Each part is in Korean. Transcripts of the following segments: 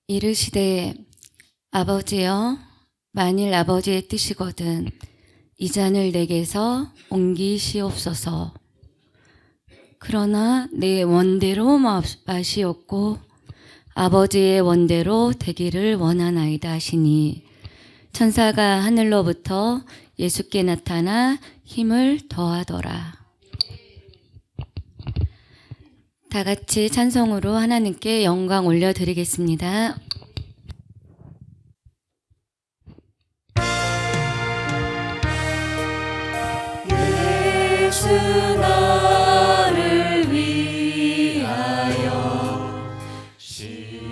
이르시되 아버지여, 만일 아버지의 뜻이거든 이 잔을 내게서 옮기시옵소서. 그러나 내 원대로 마시옵고 아버지의 원대로 되기를 원하나이다 하시니, 천사가 하늘로부터 예수께 나타나 힘을 더하더라. 다 같이 찬송으로 하나님께 영광 올려드리겠습니다. 예수 나를 위하여 십자가를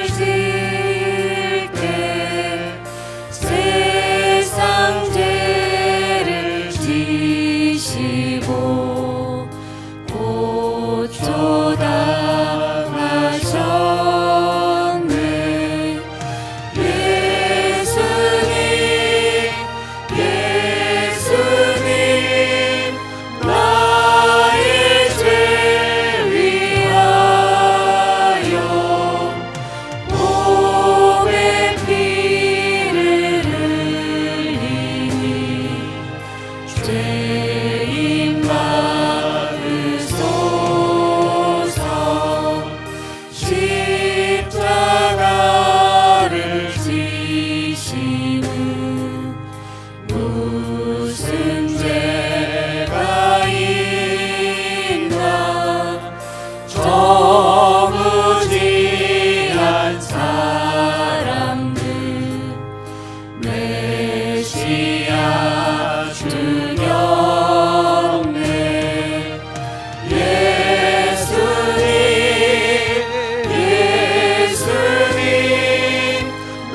질때 세상 죄를 지시고 고초당하셨네. 예수님 나의 죄 위하여 몸에 피를 흘리니 죄인 받으소서. 십자가를 지시는 무슨 죄가 있나. 저무지한 사람들 메시아 주경네. 예수님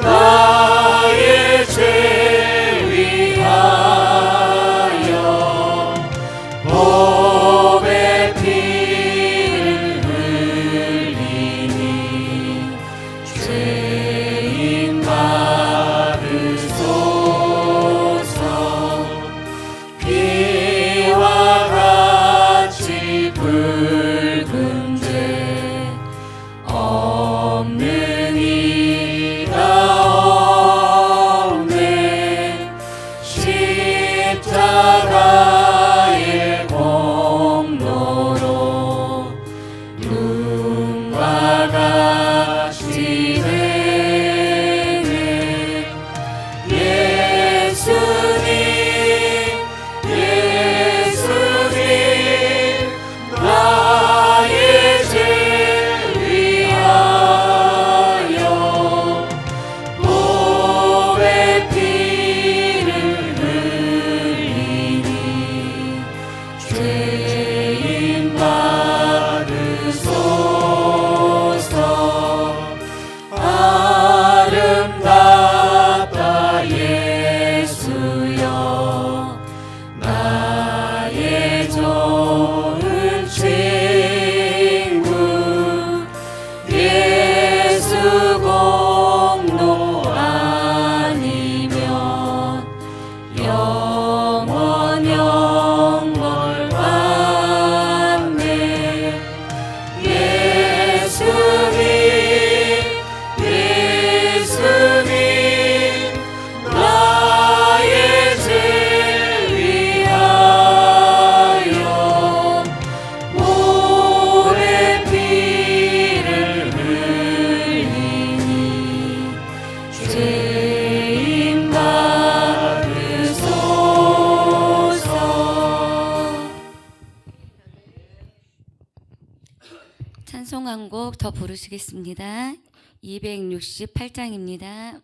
나의 죄 위하여 몸에 피를 흘리니 죄인 받으소서. 피와 같이 붉은 죄 없는 이가 없네. 십자가의 공로로 눈과 같이 되네. 예수님 나의 죄 위하여 몸에 피를 흘리니 죄인 받으소서. 아름답다 예수여 나의 좋은 친구. 예수 공로 아니면 영원 받네. 예수님 나의 죄 위하여 몸에 피를 흘리니 죄인 받으소서. 찬송 한 곡 더 부르시겠습니다. 268장입니다.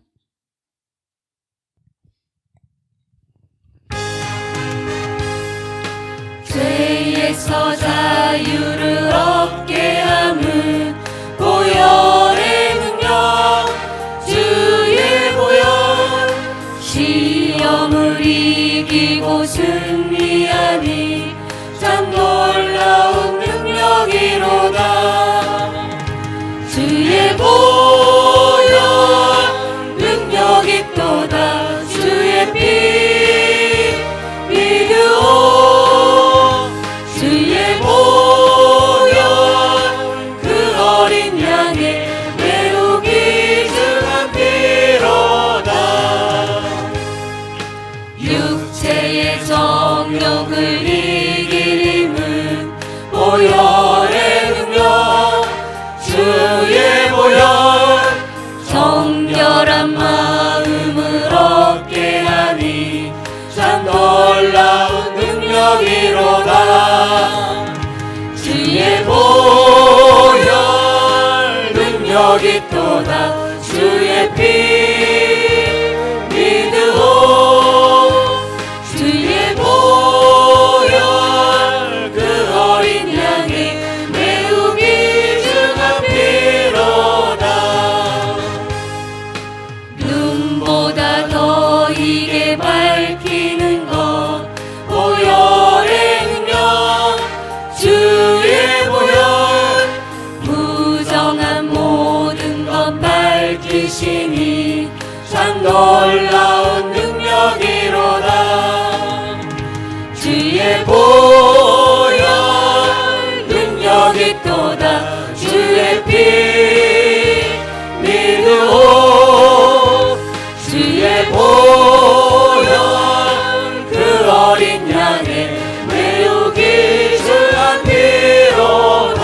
죄에서 자유를 얻게 함은 보혈의 능력, 주의 보혈. 시험을 이기고 승리하니 참 놀라운 능력이로다. 주의 보혈 능력이 또다 주의 피 믿으오 주의 보혈 그 어린 양이 매우 귀중한 피로다 눈보다 더 이게 밝히는 것 보혈의 능력 주의 보혈 부정한 모든 것 밝히시니 참 놀라운 능력이로다 주의 보혈 능력이 또다 주의 피 믿으오 주의 보혈 그 어린 양의 매우 귀중한 피로다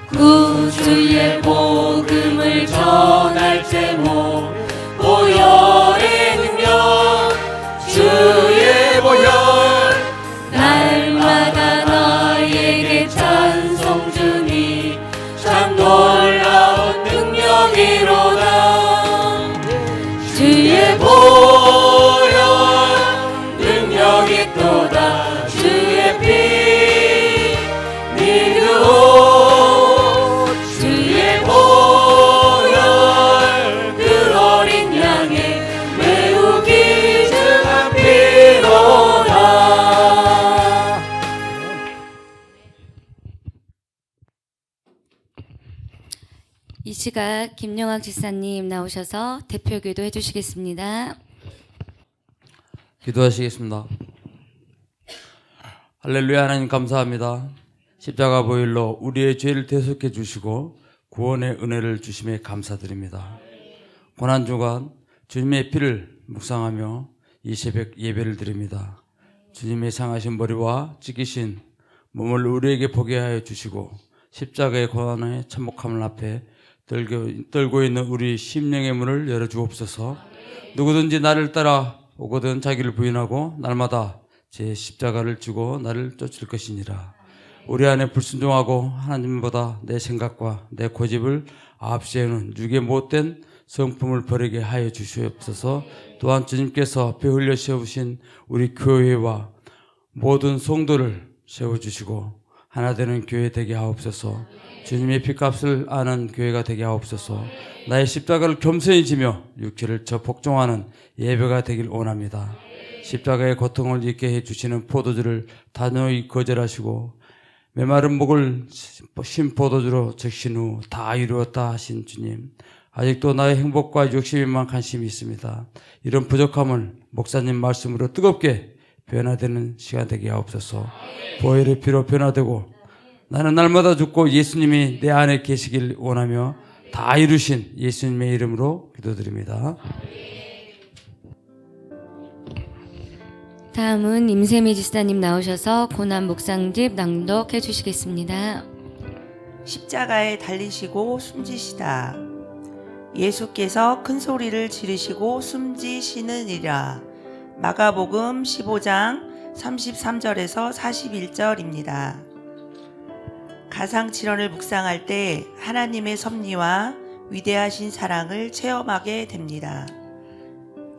구주의 복음을 전할 제목 보혈의 능력 주의 보혈 날마다 나에게 찬송 주니 참 놀라운 능력이로다 주의 보혈 능력이 또다 주의 피 믿으오 주의 보혈 그 어린 양의 매우 귀중한 피로다 이 시각 김영학 지사님 나오셔서 대표기도 해주시겠습니다. 기도하시겠습니다. 할렐루야. 하나님 감사합니다. 십자가 보혈로 우리의 죄를 대속해 주시고 구원의 은혜를 주심에 감사드립니다. 고난주간 주님의 피를 묵상하며 이 새벽 예배를 드립니다. 주님의 상하신 머리와 찢기신 몸을 우리에게 보게 하여 주시고 십자가의 고난의 참혹함을 앞에 떨고 있는 우리 심령의 문을 열어주옵소서. 누구든지 나를 따라 오거든 자기를 부인하고 날마다 제 십자가를 지고 나를 쫓을 것이니라. 우리 안에 불순종하고 하나님보다 내 생각과 내 고집을 앞세우는 육의 못된 성품을 버리게 하여 주시옵소서. 또한 주님께서 피 흘려 세우신 우리 교회와 모든 성도를 세워주시고 하나 되는 교회 되게 하옵소서. 주님의 피값을 아는 교회가 되게 하옵소서. 나의 십자가를 겸손히 지며 육체를 저 복종하는 예배가 되길 원합니다. 십자가의 고통을 잊게 해주시는 포도주를 단호히 거절하시고 메마른 목을 신 포도주로 적신 후 다 이루었다 하신 주님, 아직도 나의 행복과 욕심에만 관심이 있습니다. 이런 부족함을 목사님 말씀으로 뜨겁게 변화되는 시간 되게 하옵소서. 보혈의 피로 변화되고 나는 날마다 죽고 예수님이 내 안에 계시길 원하며 다 이루신 예수님의 이름으로 기도드립니다. 다음은 임세미 지사님 나오셔서 고난 묵상집 낭독해 주시겠습니다. 십자가에 달리시고 숨지시다. 예수께서 큰 소리를 지르시고 숨지시느니라. 마가복음 15장 33절에서 41절입니다. 가상칠언을 묵상할 때 하나님의 섭리와 위대하신 사랑을 체험하게 됩니다.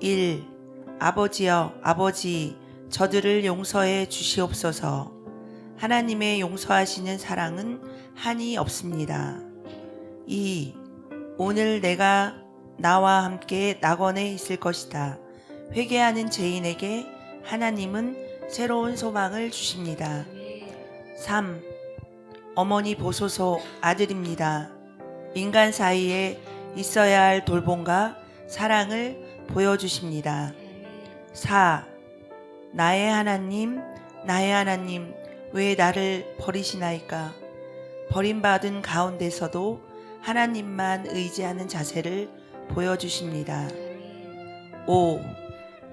1. 아버지여, 아버지, 저들을 용서해 주시옵소서. 하나님의 용서하시는 사랑은 한이 없습니다. 2. 오늘 내가 나와 함께 낙원에 있을 것이다. 회개하는 죄인에게 하나님은 새로운 소망을 주십니다. 3. 어머니 보소서, 아들입니다. 인간 사이에 있어야 할 돌봄과 사랑을 보여주십니다. 4. 나의 하나님, 나의 하나님, 왜 나를 버리시나이까? 버림받은 가운데서도 하나님만 의지하는 자세를 보여주십니다. 5.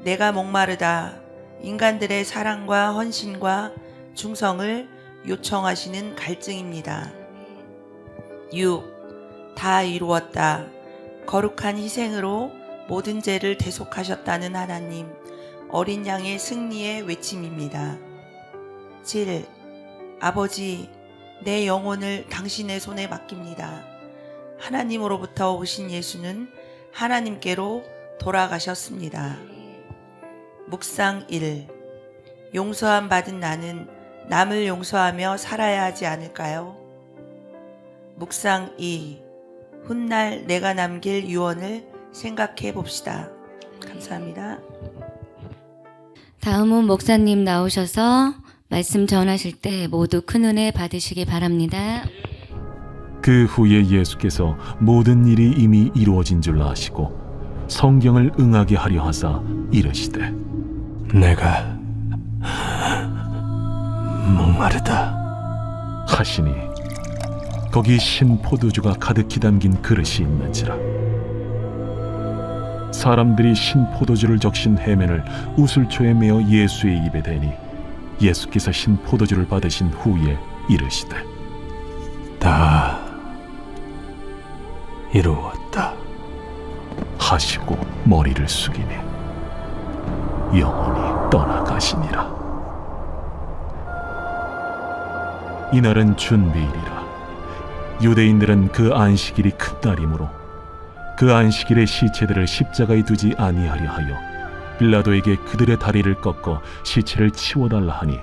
내가 목마르다. 인간들의 사랑과 헌신과 충성을 요청하시는 갈증입니다. 6. 다 이루었다. 거룩한 희생으로 모든 죄를 대속하셨다는 하나님, 어린 양의 승리의 외침입니다. 7. 아버지, 내 영혼을 당신의 손에 맡깁니다. 하나님으로부터 오신 예수는 하나님께로 돌아가셨습니다. 묵상 1. 용서함 받은 나는 남을 용서하며 살아야 하지 않을까요? 묵상 2. 훗날 내가 남길 유언을 생각해 봅시다. 감사합니다. 다음은 목사님 나오셔서 말씀 전하실 때 모두 큰 은혜 받으시기 바랍니다. 그 후에 예수께서 모든 일이 이미 이루어진 줄 아시고 성경을 응하게 하려 하사 이르시되 내가 목마르다 하시니 거기 신 포도주가 가득히 담긴 그릇이 있는지라. 사람들이 신 포도주를 적신 해면을 우슬초에 메어 예수의 입에 대니 예수께서 신 포도주를 받으신 후에 이르시되 다 이루었다 하시고 머리를 숙이니 영원히 떠나가시니라. 이날은 준비일이라. 유대인들은 그 안식일이 큰 날이므로 그 안식일에 시체들을 십자가에 두지 아니하려 하여 빌라도에게 그들의 다리를 꺾어 시체를 치워달라 하니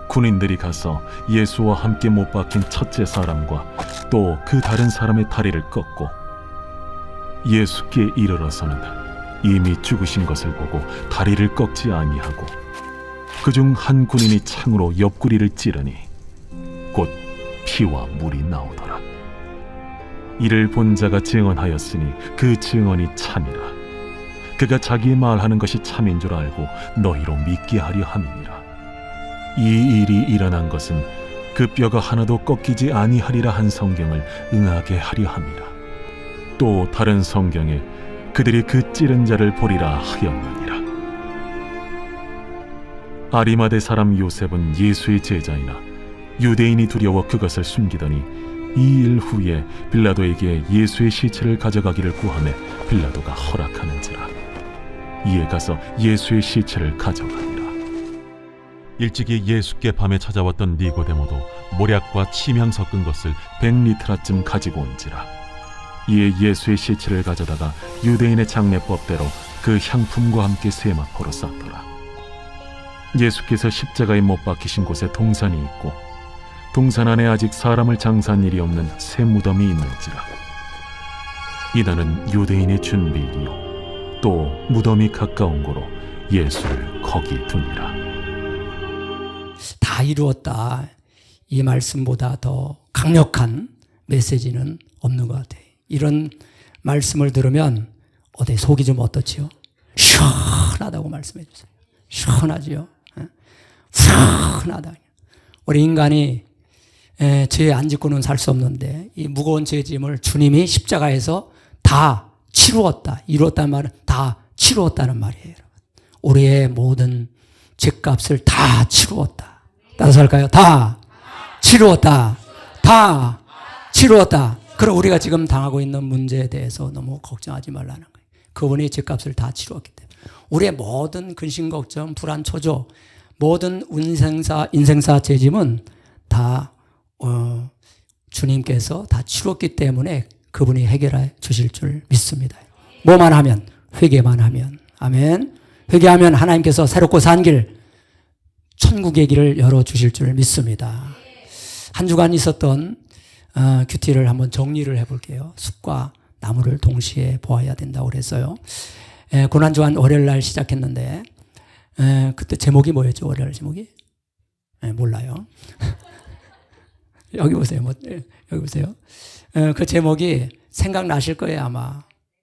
군인들이 가서 예수와 함께 못 박힌 첫째 사람과 또 그 다른 사람의 다리를 꺾고 예수께 이르러서는 이미 죽으신 것을 보고 다리를 꺾지 아니하고 그중 한 군인이 창으로 옆구리를 찌르니 곧 피와 물이 나오더라. 이를 본 자가 증언하였으니 그 증언이 참이라. 그가 자기의 말하는 것이 참인 줄 알고 너희로 믿게 하려 함이니라. 이 일이 일어난 것은 그 뼈가 하나도 꺾이지 아니하리라 한 성경을 응하게 하려 함이라. 또 다른 성경에 그들이 그 찌른 자를 보리라 하였느니라. 아리마대 사람 요셉은 예수의 제자이나 유대인이 두려워 그것을 숨기더니 이 일 후에 빌라도에게 예수의 시체를 가져가기를 구하매 빌라도가 허락하는지라. 이에 가서 예수의 시체를 가져가니라. 일찍이 예수께 밤에 찾아왔던 니고데모도 모략과 침향 섞은 것을 100리트라쯤 가지고 온지라. 이에 예수의 시체를 가져다가 유대인의 장례법대로 그 향품과 함께 세마포로 쌌더라. 예수께서 십자가에 못 박히신 곳에 동산이 있고 동산 안에 아직 사람을 장사한 일이 없는 새 무덤이 있는지라. 이날은 유대인의 준비일이요 또 무덤이 가까운 고로 예수를 거기 두니라. 다 이루었다. 이 말씀보다 더 강력한 메시지는 없는 것 같아요. 이런 말씀을 들으면 어때 속이 좀 어떻지요? 시원하다고 말씀해 주세요. 시원하지요? 시원하다. 우리 인간이 죄 안 짓고는 살 수 없는데 이 무거운 죄 짐을 주님이 십자가에서 다 치루었다. 이루었다는 말은 다 치루었다는 말이에요. 우리의 모든 죄값을 다 치루었다. 따라서 할까요? 다 치루었다. 다 치루었다. 그럼 우리가 지금 당하고 있는 문제에 대해서 너무 걱정하지 말라는 거예요. 그분이 죄값을 다 치루었기 때문에 우리의 모든 근심 걱정, 불안, 초조, 모든 인생사 죄짐은 다 주님께서 다 치루었기 때문에 그분이 해결해 주실 줄 믿습니다. 뭐만 하면? 회개만 하면. 아멘. 회개하면 하나님께서 새롭고 산 길, 천국의 길을 열어주실 줄 믿습니다. 한 주간 있었던 큐티를 한번 정리를 해볼게요. 숲과 나무를 동시에 보아야 된다고 그랬어요. 고난주간 월요일 날 시작했는데 그때 제목이 뭐였죠? 월요일 제목이? 몰라요. 여기 보세요. 여기 보세요. 그 제목이 생각나실 거예요 아마.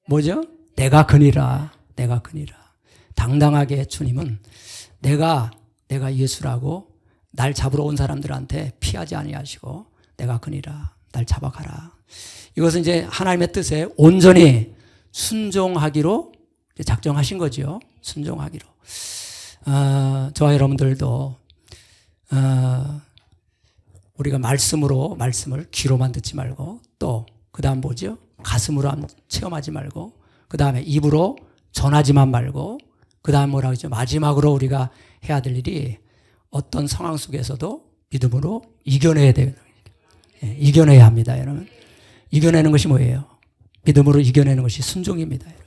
뭐죠? 내가 그니라. 내가 그니라. 당당하게 주님은 내가 예수라고 날 잡으러 온 사람들한테 피하지 아니하시고 내가 그니라. 날 잡아가라. 이것은 이제 하나님의 뜻에 온전히 순종하기로 작정하신 거죠. 순종하기로. 저와 여러분들도 우리가 말씀을 귀로만 듣지 말고 또 그 다음 뭐죠? 가슴으로 체험하지 말고 그 다음에 입으로 전하지만 말고 그 다음 뭐라고 하죠? 마지막으로 우리가 해야 될 일이 어떤 상황 속에서도 믿음으로 이겨내야 돼요. 이겨내야 합니다, 여러분. 이겨내는 것이 뭐예요? 믿음으로 이겨내는 것이 순종입니다, 여러분.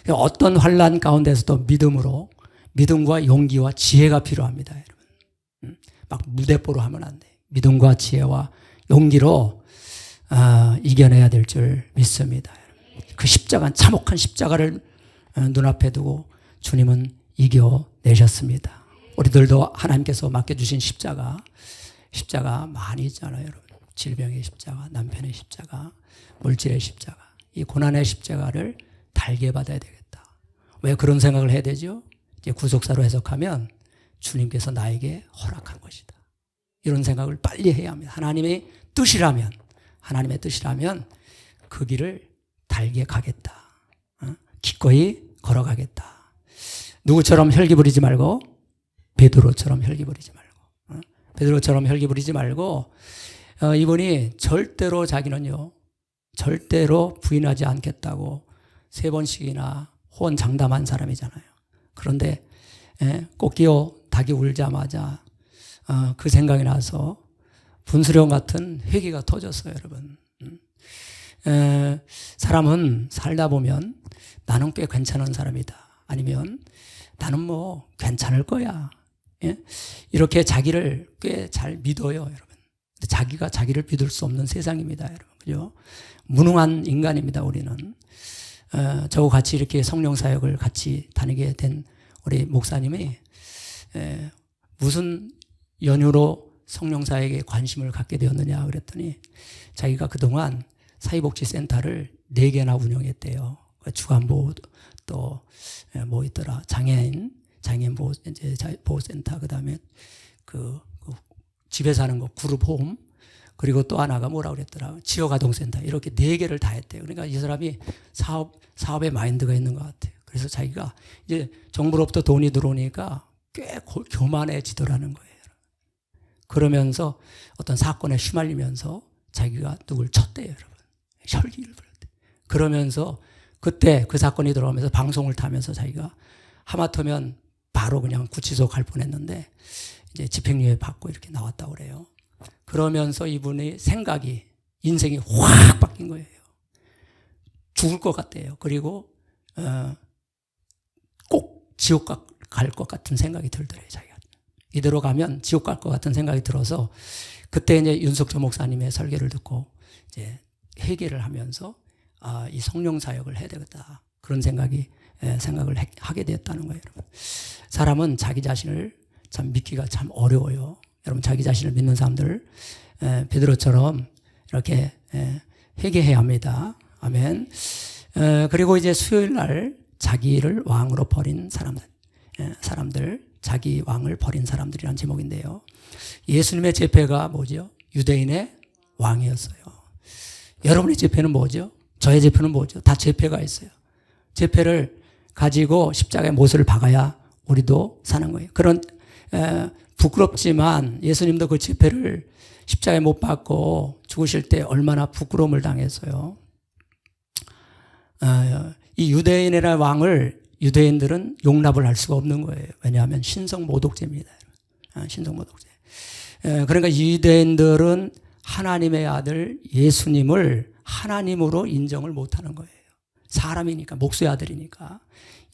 어떤 환난 가운데서도 믿음과 용기와 지혜가 필요합니다, 여러분. 막 무대뽀로 하면 안 돼요. 믿음과 지혜와 용기로 이겨내야 될 줄 믿습니다. 그 십자가, 참혹한 십자가를 눈앞에 두고 주님은 이겨내셨습니다. 우리들도 하나님께서 맡겨주신 십자가 많이 있잖아요, 여러분. 질병의 십자가, 남편의 십자가, 물질의 십자가, 이 고난의 십자가를 달게 받아야 되겠다. 왜 그런 생각을 해야 되죠? 이제 구속사로 해석하면 주님께서 나에게 허락한 것이다. 이런 생각을 빨리 해야 합니다. 하나님의 뜻이라면 그 길을 달게 가겠다. 기꺼이 걸어가겠다. 누구처럼 혈기 부리지 말고 베드로처럼 혈기 부리지 말고 베드로처럼 혈기 부리지 말고 이분이 절대로 자기는요 절대로 부인하지 않겠다고 3번씩이나 호언장담한 사람이잖아요. 그런데 꽃기어 닭이 울자마자 그 생각이 나서 분수령 같은 회개가 터졌어요, 여러분. 사람은 살다 보면 나는 꽤 괜찮은 사람이다. 아니면 나는 뭐 괜찮을 거야. 이렇게 자기를 꽤 잘 믿어요, 여러분. 근데 자기가 자기를 믿을 수 없는 세상입니다, 여러분. 그죠? 무능한 인간입니다, 우리는. 저하고 같이 이렇게 성령 사역을 같이 다니게 된 우리 목사님이 무슨 연유로 성령 사역에 관심을 갖게 되었느냐 그랬더니 자기가 그동안 사회복지센터를 4개나 운영했대요. 주간보호 또 뭐 있더라, 장애인 보호센터, 그다음에 그 집에 사는 거 그룹홈, 그리고 또 하나가 뭐라 그랬더라, 지역아동센터, 이렇게 4개를 다 했대요. 그러니까 이 사람이 사업에 마인드가 있는 것 같아요. 그래서 자기가 이제 정부로부터 돈이 들어오니까 꽤 교만해지더라는 거예요. 그러면서 어떤 사건에 휘말리면서 자기가 누굴 쳤대요, 여러분. 혈기를 부렸대요. 그러면서 그때 그 사건이 들어오면서 방송을 타면서 자기가 하마터면 바로 그냥 구치소 갈 뻔했는데 이제 집행유예 받고 이렇게 나왔다고 그래요. 그러면서 이분의 생각이, 인생이 확 바뀐 거예요. 죽을 것 같대요. 그리고 꼭 지옥 갈 것 같은 생각이 들더래요, 자기가. 이대로 가면 지옥 갈 것 같은 생각이 들어서 그때 이제 윤석조 목사님의 설교를 듣고 이제 회개를 하면서 이 성령 사역을 해야 되겠다, 그런 생각을 하게 되었다는 거예요, 여러분. 사람은 자기 자신을 참 믿기가 참 어려워요. 여러분, 자기 자신을 믿는 사람들 베드로처럼 이렇게 회개해야 합니다. 아멘. 그리고 이제 수요일 날 자기를 왕으로 버린 사람들, 자기 왕을 버린 사람들이라는 제목인데요. 예수님의 제패가 뭐죠? 유대인의 왕이었어요. 여러분의 제패는 뭐죠? 저의 제패는 뭐죠? 다 제패가 있어요. 제패를 가지고 십자가에 못을 박아야 우리도 사는 거예요. 그런 부끄럽지만 예수님도 그 제패를 십자가에 못 박고 죽으실 때 얼마나 부끄러움을 당했어요. 이 유대인이라는 왕을 유대인들은 용납을 할 수가 없는 거예요. 왜냐하면 신성모독죄입니다. 신성모독죄. 그러니까 유대인들은 하나님의 아들 예수님을 하나님으로 인정을 못하는 거예요. 사람이니까, 목수의 아들이니까.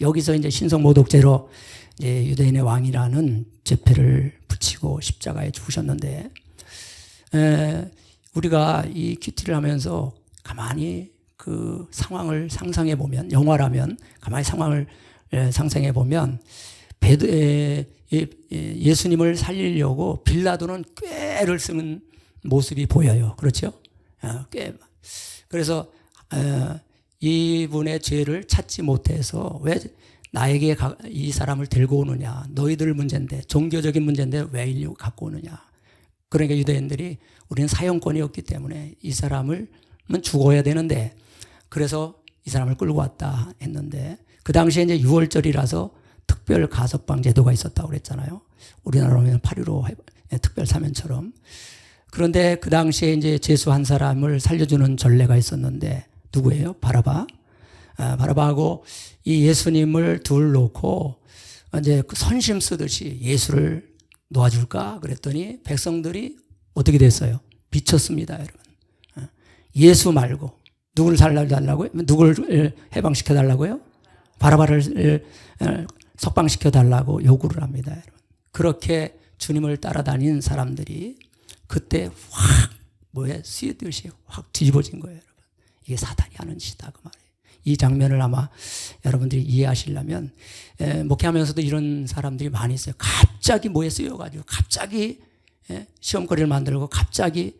여기서 이제 신성모독죄로 이제 유대인의 왕이라는 제패를 붙이고 십자가에 죽으셨는데, 우리가 이 큐티를 하면서 가만히 그 상황을 상상해 보면, 영화라면 가만히 상황을 상상해 보면 예수님을 살리려고 빌라도는 꾀를 쓰는 모습이 보여요. 그렇죠? 꽤. 그래서 이분의 죄를 찾지 못해서 왜 나에게 이 사람을 데리고 오느냐, 너희들 문제인데, 종교적인 문제인데 왜 인류 갖고 오느냐. 그러니까 유대인들이 우리는 사형권이 없기 때문에 이 사람은 죽어야 되는데, 그래서 이 사람을 끌고 왔다 했는데, 그 당시에 이제 6월절이라서 특별 가석방 제도가 있었다고 그랬잖아요. 우리나라로 하면 8.15 특별 사면처럼. 그런데 그 당시에 이제 죄수 한 사람을 살려주는 전례가 있었는데, 누구예요? 바라바. 바라바하고 이 예수님을 둘 놓고 이제 선심 쓰듯이 예수를 놓아줄까 그랬더니 백성들이 어떻게 됐어요? 미쳤습니다, 여러분. 예수 말고 누구를 살려달라고요? 누구를 해방시켜달라고요? 바라바를 석방시켜달라고 요구를 합니다, 여러분. 그렇게 주님을 따라다닌 사람들이 그때 확 쓰여듯이 확 뒤집어진 거예요, 여러분. 이게 사탄이 하는 짓이다, 그 말이에요. 이 장면을 아마 여러분들이 이해하시려면, 목회하면서도 이런 사람들이 많이 있어요. 갑자기 뭐에 쓰여가지고 갑자기 시험거리를 만들고 갑자기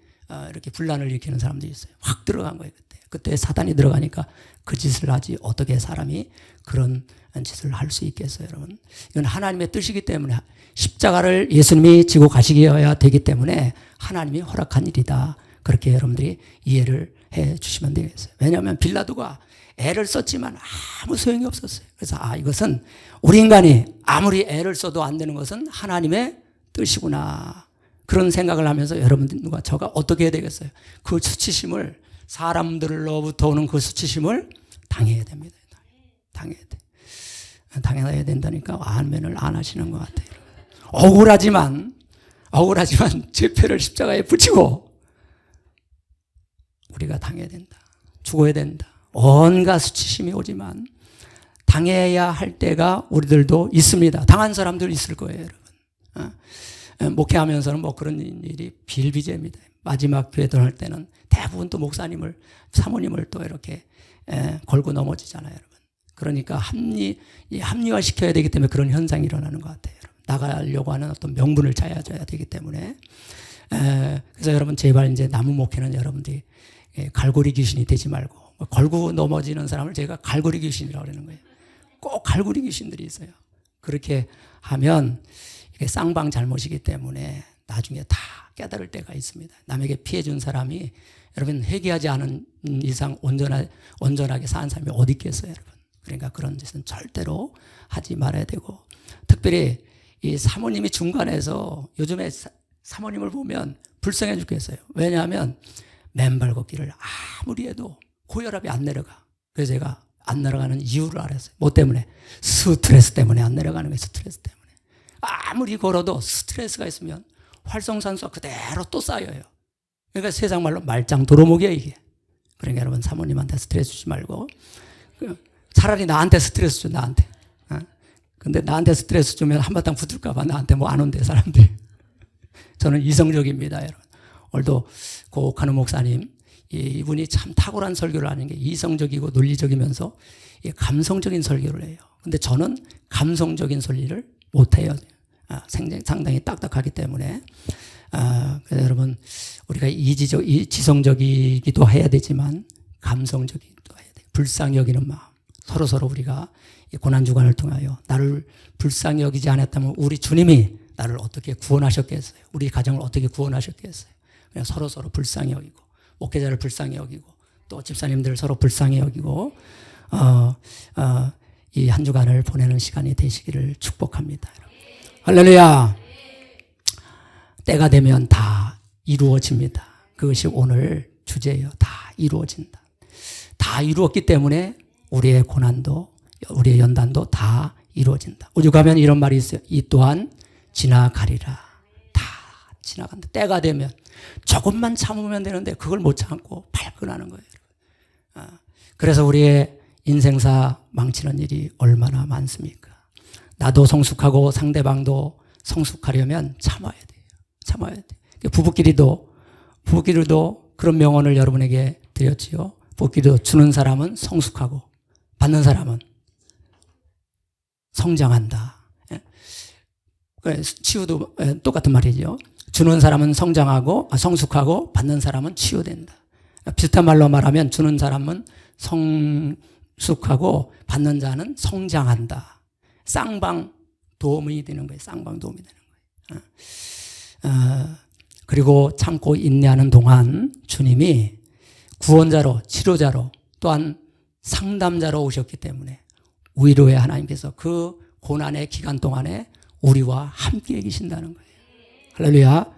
이렇게 분란을 일으키는 사람들이 있어요. 확 들어간 거예요, 그때 사탄이 들어가니까 그 짓을 하지. 어떻게 사람이 그런 짓을 할 수 있겠어요, 여러분? 이건 하나님의 뜻이기 때문에, 십자가를 예수님이 지고 가시겨야 되기 때문에 하나님이 허락한 일이다. 그렇게 여러분들이 이해를 해 주시면 되겠어요. 왜냐하면 빌라도가 애를 썼지만 아무 소용이 없었어요. 그래서 이것은 우리 인간이 아무리 애를 써도 안 되는 것은 하나님의 뜻이구나. 그런 생각을 하면서 여러분들과 저가 어떻게 해야 되겠어요? 그 수치심을, 사람들로부터 오는 그 수치심을 당해야 됩니다. 당해야 돼. 당해야 된다니까 안면을 안 하시는 것 같아요. 억울하지만 제 패를 십자가에 붙이고 우리가 당해야 된다. 죽어야 된다. 온갖 수치심이 오지만 당해야 할 때가 우리들도 있습니다. 당한 사람들 있을 거예요, 여러분. 목회하면서는 뭐 그런 일이 비일비재입니다. 마지막 교회들 할 때는 대부분 또 목사님을, 사모님을 또 이렇게 걸고 넘어지잖아요, 여러분. 그러니까 합리화시켜야 되기 때문에 그런 현상이 일어나는 것 같아요, 여러분. 나가려고 하는 어떤 명분을 찾아줘야 되기 때문에. 그래서 여러분, 제발 이제 나무 목회는 여러분들이 갈고리 귀신이 되지 말고, 걸고 넘어지는 사람을 제가 갈고리 귀신이라고 그러는 거예요. 꼭 갈고리 귀신들이 있어요. 그렇게 하면 이게 쌍방 잘못이기 때문에 나중에 다 깨달을 때가 있습니다. 남에게 피해 준 사람이, 여러분, 회개하지 않은 이상 온전하게 사는 사람이 어디 있겠어요, 여러분. 그러니까 그런 짓은 절대로 하지 말아야 되고, 특별히 이 사모님이 중간에서, 요즘에 사모님을 보면 불쌍해 죽겠어요. 왜냐하면 맨발 걷기를 아무리 해도 고혈압이 안 내려가. 그래서 제가 안 내려가는 이유를 알았어요. 뭐 때문에? 스트레스 때문에 안 내려가는 거예요. 스트레스 때문에. 아무리 걸어도 스트레스가 있으면 활성산소가 그대로 또 쌓여요. 그러니까 세상 말로 말짱 도루묵이에요, 이게. 그러니까 여러분, 사모님한테 스트레스 주지 말고 차라리 나한테 스트레스 줘, 나한테. 근데 나한테 스트레스 주면 한바탕 붙을까 봐 나한테 뭐 안 온대, 사람들이. 저는 이성적입니다, 여러분. 오늘도 고옥하는 목사님, 이분이 참 탁월한 설교를 하는 게 이성적이고 논리적이면서 감성적인 설교를 해요. 근데 저는 감성적인 설리를 못해요. 상당히 딱딱하기 때문에. 그래서 여러분, 우리가 지성적이기도 해야 되지만 감성적이기도 해야 돼요. 불쌍히 여기는 마음. 서로 우리가 고난주간을 통하여 나를 불쌍히 여기지 않았다면 우리 주님이 나를 어떻게 구원하셨겠어요? 우리 가정을 어떻게 구원하셨겠어요? 그냥 서로 불쌍히 여기고, 목회자를 불쌍히 여기고, 또 집사님들 서로 불쌍히 여기고, 이 한 주간을 보내는 시간이 되시기를 축복합니다. 할렐루야. 때가 되면 다 이루어집니다. 그것이 오늘 주제예요. 다 이루어진다. 다 이루었기 때문에 우리의 고난도, 우리의 연단도 다 이루어진다. 오죽하면 이런 말이 있어요. 이 또한 지나가리라. 다 지나간다. 때가 되면 조금만 참으면 되는데 그걸 못 참고 발끈하는 거예요. 그래서 우리의 인생사 망치는 일이 얼마나 많습니까? 나도 성숙하고 상대방도 성숙하려면 참아야 돼요. 참아야 돼요. 부부끼리도 그런 명언을 여러분에게 드렸지요. 부부끼리도 주는 사람은 성숙하고 받는 사람은 성장한다. 치유도 똑같은 말이죠. 주는 사람은 성숙하고 받는 사람은 치유된다. 비슷한 말로 말하면 주는 사람은 성숙하고 받는 자는 성장한다. 쌍방 도움이 되는 거예요. 쌍방 도움이 되는 거예요. 그리고 참고 인내하는 동안 주님이 구원자로, 치료자로, 또한 상담자로 오셨기 때문에 위로의 하나님께서 그 고난의 기간 동안에 우리와 함께 계신다는 거예요. 할렐루야.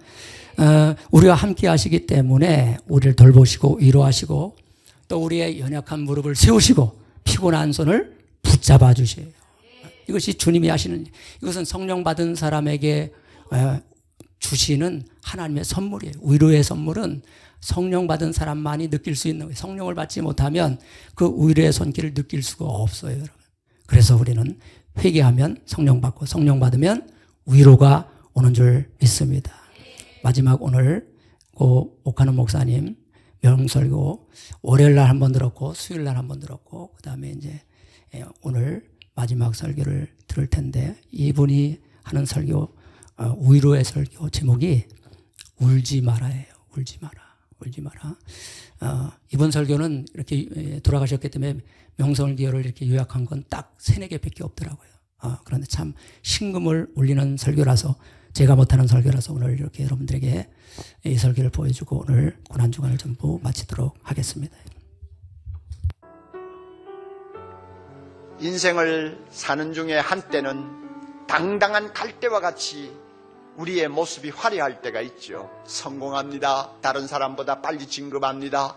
우리와 함께 하시기 때문에 우리를 돌보시고 위로하시고 또 우리의 연약한 무릎을 세우시고 피곤한 손을 붙잡아 주셔요. 이것이 주님이 하시는 일. 이것은 성령 받은 사람에게 주시는 하나님의 선물이에요. 위로의 선물은 성령 받은 사람만이 느낄 수 있는 거예요. 성령을 받지 못하면 그 위로의 손길을 느낄 수가 없어요, 여러분. 그래서 우리는 회개하면 성령 받고 성령 받으면 위로가 오는 줄 믿습니다. 마지막 오늘 옥하는 목사님 명설교 월요일날 한 번 들었고 수요일날 한 번 들었고 그 다음에 이제 오늘 마지막 설교를 들을 텐데 이분이 하는 설교 위로의 설교 제목이 울지 마라예요. 울지 마라. 울지 마라. 이번 설교는 이렇게 돌아가셨기 때문에 명설교를 이렇게 요약한 건 딱 3-4개밖에 없더라고요. 그런데 참 신금을 울리는 설교라서 제가 못하는 설교라서 오늘 이렇게 여러분들에게 이 설교를 보여주고 오늘 고난주간을 전부 마치도록 하겠습니다. 인생을 사는 중에 한때는 당당한 갈대와 같이 우리의 모습이 화려할 때가 있죠. 성공합니다. 다른 사람보다 빨리 진급합니다.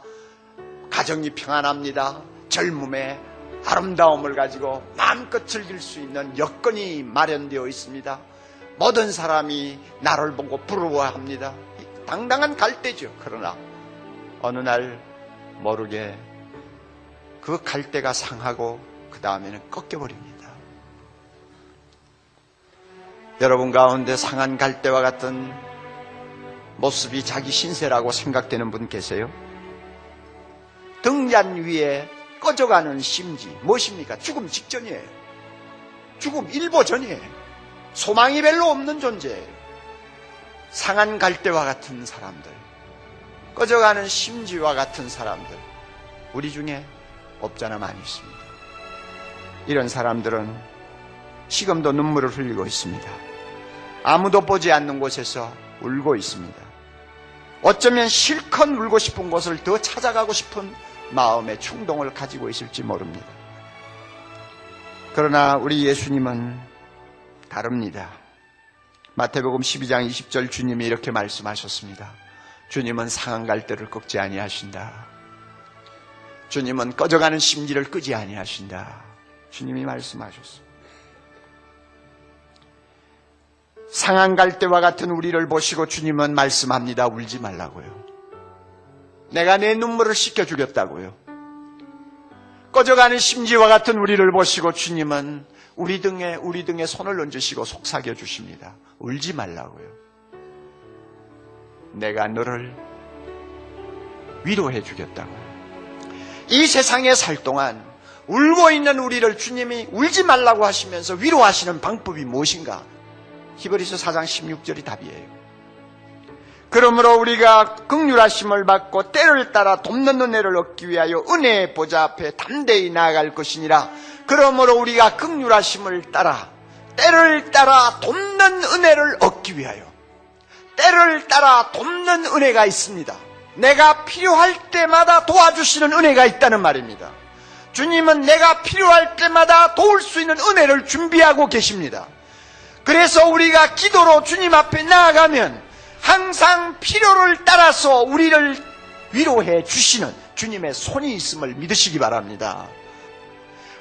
가정이 평안합니다. 젊음의 아름다움을 가지고 마음껏 즐길 수 있는 여건이 마련되어 있습니다. 모든 사람이 나를 보고 부러워합니다. 당당한 갈대죠. 그러나 어느 날 모르게 그 갈대가 상하고 그 다음에는 꺾여버립니다. 여러분 가운데 상한 갈대와 같은 모습이 자기 신세라고 생각되는 분 계세요? 등잔 위에 꺼져가는 심지 무엇입니까? 죽음 직전이에요. 죽음 일보 전이에요. 소망이 별로 없는 존재예요. 상한 갈대와 같은 사람들, 꺼져가는 심지와 같은 사람들 우리 중에 없잖아 많이 있습니다. 이런 사람들은 지금도 눈물을 흘리고 있습니다. 아무도 보지 않는 곳에서 울고 있습니다. 어쩌면 실컷 울고 싶은 곳을 더 찾아가고 싶은 마음의 충동을 가지고 있을지 모릅니다. 그러나 우리 예수님은 다릅니다. 마태복음 12장 20절 주님이 이렇게 말씀하셨습니다. 주님은 상한 갈대를 꺾지 아니하신다. 주님은 꺼져가는 심지를 끄지 아니하신다. 주님이 말씀하셨습니다. 상한 갈대와 같은 우리를 보시고 주님은 말씀합니다. 울지 말라고요. 내가 내 눈물을 씻겨주겠다고요. 꺼져가는 심지와 같은 우리를 보시고 주님은 우리 등에 손을 얹으시고 속삭여 주십니다. 울지 말라고요. 내가 너를 위로해 주겠다고요. 이 세상에 살 동안 울고 있는 우리를 주님이 울지 말라고 하시면서 위로하시는 방법이 무엇인가? 히브리서 4장 16절이 답이에요. 그러므로 우리가 긍휼하심을 받고 때를 따라 돕는 은혜를 얻기 위하여 은혜의 보좌 앞에 담대히 나아갈 것이니라. 그러므로 우리가 긍휼하심을 따라 때를 따라 돕는 은혜를 얻기 위하여 때를 따라 돕는 은혜가 있습니다. 내가 필요할 때마다 도와주시는 은혜가 있다는 말입니다. 주님은 내가 필요할 때마다 도울 수 있는 은혜를 준비하고 계십니다. 그래서 우리가 기도로 주님 앞에 나아가면 항상 필요를 따라서 우리를 위로해 주시는 주님의 손이 있음을 믿으시기 바랍니다.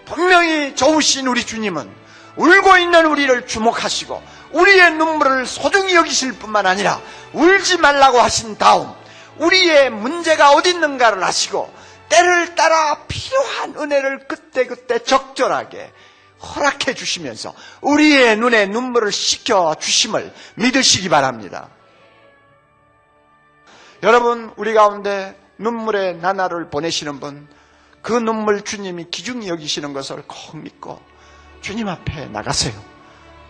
분명히 좋으신 우리 주님은 울고 있는 우리를 주목하시고 우리의 눈물을 소중히 여기실 뿐만 아니라 울지 말라고 하신 다음 우리의 문제가 어디 있는가를 아시고 때를 따라 필요한 은혜를 그때그때 적절하게 허락해 주시면서 우리의 눈에 눈물을 씻겨 주심을 믿으시기 바랍니다. 여러분, 우리 가운데 눈물의 나날을 보내시는 분, 그 눈물 주님이 귀중히 여기시는 것을 꼭 믿고 주님 앞에 나가세요.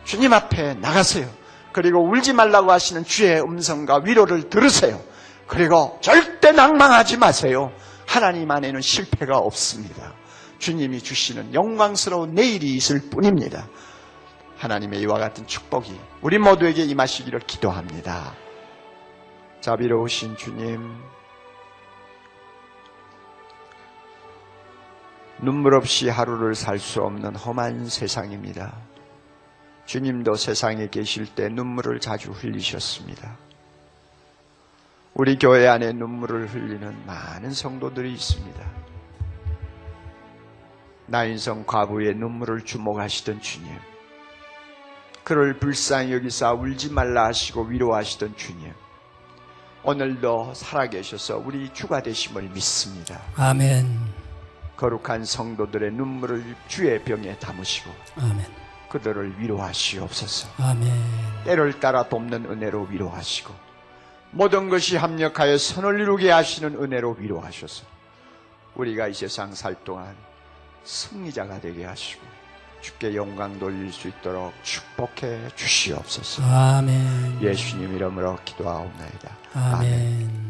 주님 앞에 나가세요. 그리고 울지 말라고 하시는 주의 음성과 위로를 들으세요. 그리고 절대 낭망하지 마세요. 하나님 안에는 실패가 없습니다. 주님이 주시는 영광스러운 내일이 있을 뿐입니다. 하나님의 이와 같은 축복이 우리 모두에게 임하시기를 기도합니다. 자비로우신 주님, 눈물 없이 하루를 살 수 없는 험한 세상입니다. 주님도 세상에 계실 때 눈물을 자주 흘리셨습니다. 우리 교회 안에 눈물을 흘리는 많은 성도들이 있습니다. 나인성 과부의 눈물을 주목하시던 주님, 그를 불쌍히 여기사 울지 말라 하시고 위로하시던 주님, 오늘도 살아계셔서 우리 주가 되심을 믿습니다. 아멘. 거룩한 성도들의 눈물을 주의 병에 담으시고 아멘. 그들을 위로하시옵소서. 아멘. 때를 따라 돕는 은혜로 위로하시고 모든 것이 합력하여 선을 이루게 하시는 은혜로 위로하셔서 우리가 이 세상 살 동안 승리자가 되게 하시고 주께 영광 돌릴 수 있도록 축복해 주시옵소서. 아멘. 예수님 이름으로 기도하옵나이다. 아멘.